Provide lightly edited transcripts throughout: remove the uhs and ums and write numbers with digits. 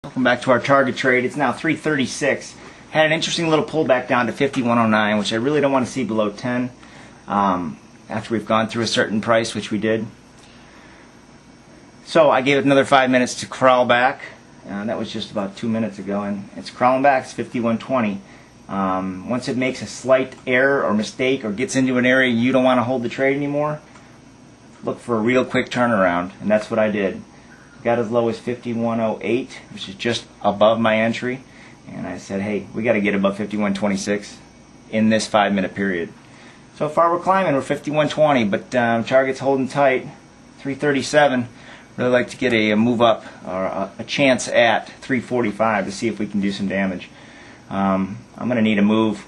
Welcome back to our target trade. It's now 336. Had an interesting little pullback down to 5109, which I really don't want to see below 10 after we've gone through a certain price, which we did. So I gave it another 5 minutes to crawl back. That was just about 2 minutes ago, and it's crawling back. It's 5120. Once it makes a slight error or mistake or gets into an area you don't want to hold the trade anymore, look for a real quick turnaround, and that's what I did. Got as low as 5108, which is just above my entry, and I said, hey, we got to get above 5126 in this 5 minute period. So far we're climbing. We're 5120, but target's holding tight. 337. Really like to get a move up or a chance at 345 to see if we can do some damage. I'm going to need a move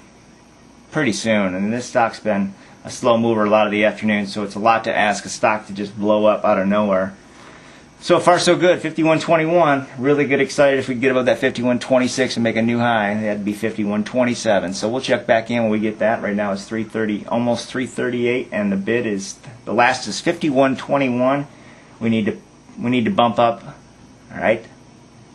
pretty soon, and this stock's been a slow mover a lot of the afternoon, so it's a lot to ask a stock to just blow up out of nowhere. So far so good. 5121. Really good, excited if we can get above that 5126 and make a new high. That'd be 5127. So we'll check back in when we get that. Right now it's 330, almost 338, and the bid is, the last is 5121. We need to bump up. All right,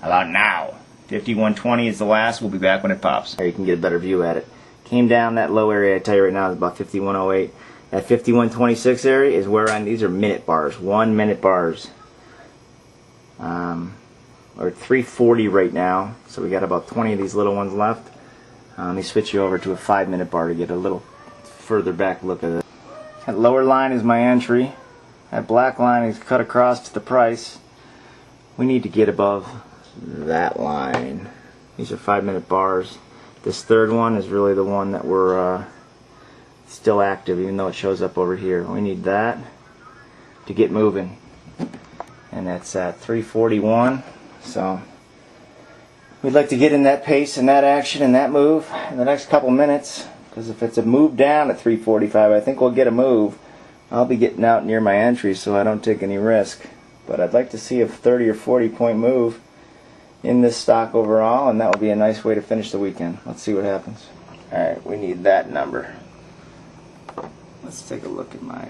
about now. 5120 is the last. We'll be back when it pops. There you can get a better view at it. Came down that low area. I tell you right now is about 5108. That 5126 area is where these are minute bars, 1 minute bars. We're at 340 right now, so we got about 20 of these little ones left. Let me switch you over to a 5 minute bar to get a little further back look at it. That lower line is my entry. That black line is cut across to the price. We need to get above that line. These are 5 minute bars. This third one is really the one that we're still active, even though it shows up over here. We need that to get moving. And that's at 341. So we'd like to get in that pace and that action and that move in the next couple minutes, because if it's a move down at 345, I think we'll get a move. I'll be getting out near my entry so I don't take any risk, but I'd like to see a 30 or 40 point move in this stock overall, and that would be a nice way to finish the weekend. Let's see what happens. Alright, we need that number. Let's take a look at my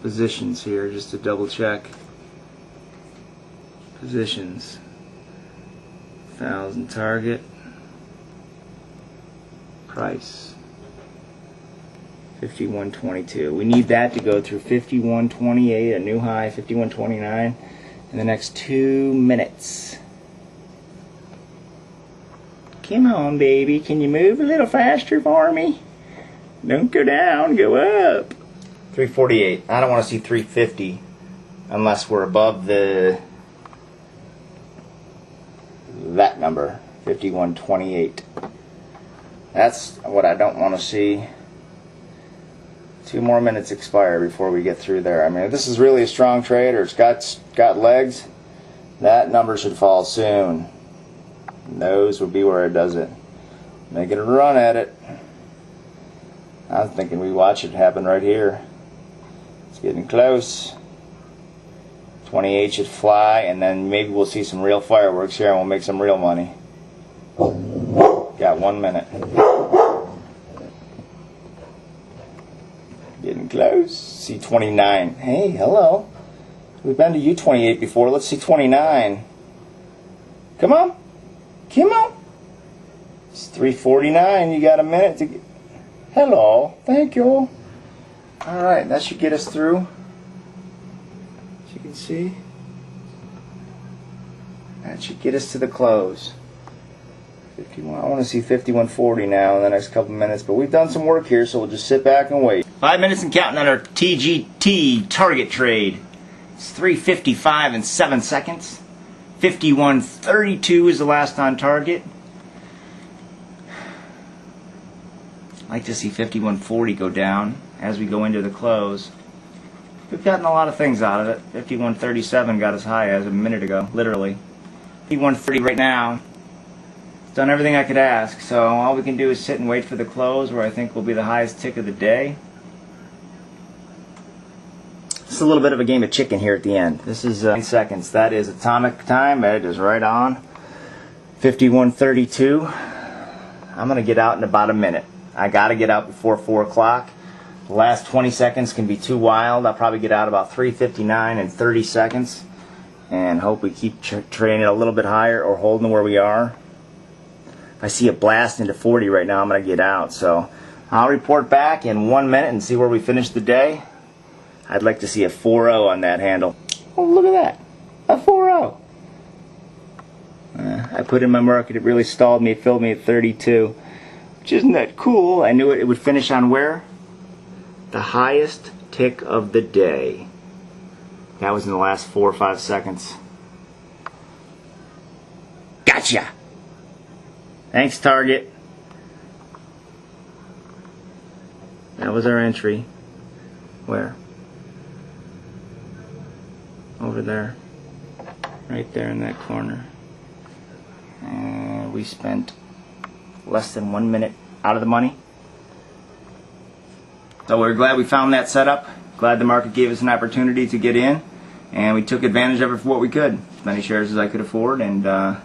positions here just to double check. Positions, 1,000 target, price, 5122. We need that to go through 5128, a new high, 5129, in the next 2 minutes. Come on, baby, can you move a little faster for me? Don't go down, go up. 348. I don't want to see 350 unless we're above that number, 5128. That's what I don't want to see. 2 more minutes expire before we get through there. I mean, if this is really a strong trade, or it's got legs, that number should fall soon. Those would be where it does it. Making a run at it. I'm thinking we watch it happen right here. It's getting close. 28 should fly, and then maybe we'll see some real fireworks here and we'll make some real money. Got 1 minute. Getting close. See 29. Hey, hello. We've been to you 28 before. Let's see 29. Come on. Come on. It's 349. You got a minute to get. Hello. Thank you. Alright, that should get us through. As you can see, that should get us to the close. 51. I want to see 5140 now in the next couple minutes, but we've done some work here, so we'll just sit back and wait. 5 minutes and counting on our TGT target trade. It's 3:55 and 7 seconds. 5132 is the last on target. I'd like to see 5140 go down as we go into the close. We've gotten a lot of things out of it. 5137 got as high as a minute ago, literally. 5130 right now. Done everything I could ask, so all we can do is sit and wait for the close, where I think will be the highest tick of the day. It's a little bit of a game of chicken here at the end. This is 9 seconds. That is atomic time. That is right on. 5132. I'm going to get out in about a minute. I got to get out before 4 o'clock. The last 20 seconds can be too wild. I'll probably get out about 3:59 and 30 seconds. and hope we keep trading a little bit higher or holding where we are. If I see a blast into 40 right now, I'm going to get out. So I'll report back in 1 minute and see where we finish the day. I'd like to see a 4.0 on that handle. Oh, look at that. A 4.0. I put in my market. It really stalled me. It filled me at 32. Which isn't that cool. I knew it would finish on where? The highest tick of the day. That was in the last 4 or 5 seconds. Gotcha! Thanks, Target. That was our entry. Where? Over there. Right there in that corner. And we spent less than 1 minute out of the money. So we're glad we found that setup. Glad the market gave us an opportunity to get in. And we took advantage of it for what we could. As many shares as I could afford. And